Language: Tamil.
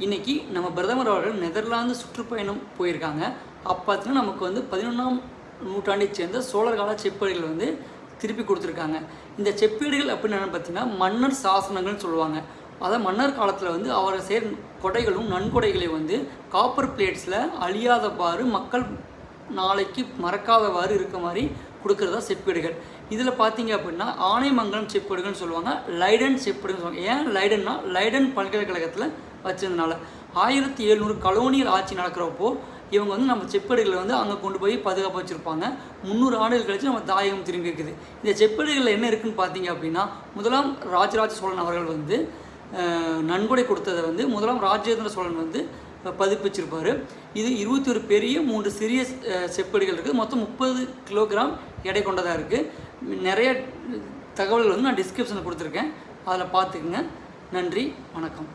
இன்றைக்கி நம்ம பிரதமர் அவர்கள் நெதர்லாந்து சுற்றுப்பயணம் போயிருக்காங்க. அப்போ பார்த்தீங்கன்னா நமக்கு வந்து 11ஆம் நூற்றாண்டைச் சேர்ந்த சோழர் கால செப்பேடுகள் வந்து திருப்பி கொடுத்துருக்காங்க. இந்த செப்பேடுகள் அப்படின்னு என்னென்னு பார்த்தீங்கன்னா மன்னர் சாசனங்கள்னு சொல்லுவாங்க. அதாவது மன்னர் காலத்தில் வந்து அவரை கொடைகளும் நன்கொடைகளையும் வந்து காப்பர் பிளேட்ஸில் அழியாதவாறு மக்கள் நாளைக்கு மறக்காதவாறு இருக்க மாதிரி கொடுக்குறதா செப்பேடுகள். இதில் பார்த்தீங்க அப்படின்னா ஆனைமங்கலம் செப்பேடுகள்னு சொல்லுவாங்க, லைடன் செப்பேடுன்னு சொல்லுவாங்க. ஏன் லைடன்னா லைடன் பல்கலைக்கழகத்தில் வச்சிருந்தனால 1700 கலோனியல் ஆட்சி நடக்கிறப்போ இவங்க வந்து நம்ம செப்பேடுகளை வந்து அங்கே கொண்டு போய் பாதுகாப்பாக வச்சுருப்பாங்க. 300 ஆண்டுகள் கழிச்சு நம்ம தாயகம் திரும்பி இருக்குது. இந்த செப்பேடுகளில் என்ன இருக்குதுன்னு பார்த்தீங்க அப்படின்னா, முதலாம் ராஜராஜ சோழன் அவர்கள் வந்து நன்கொடை கொடுத்ததை வந்து முதலாம் ராஜேந்திர சோழன் வந்து பதிப்பிச்சிருப்பார். இது 21 பெரிய 3 சிறிய செப்பேடுகள் இருக்குது. மொத்தம் 30 கிலோகிராம் எடை கொண்டதாக இருக்குது. நிறைய தகவல்கள் வந்து நான் டிஸ்கிரிப்ஷனில் கொடுத்துருக்கேன், அதில் பார்த்துக்குங்க. நன்றி, வணக்கம்.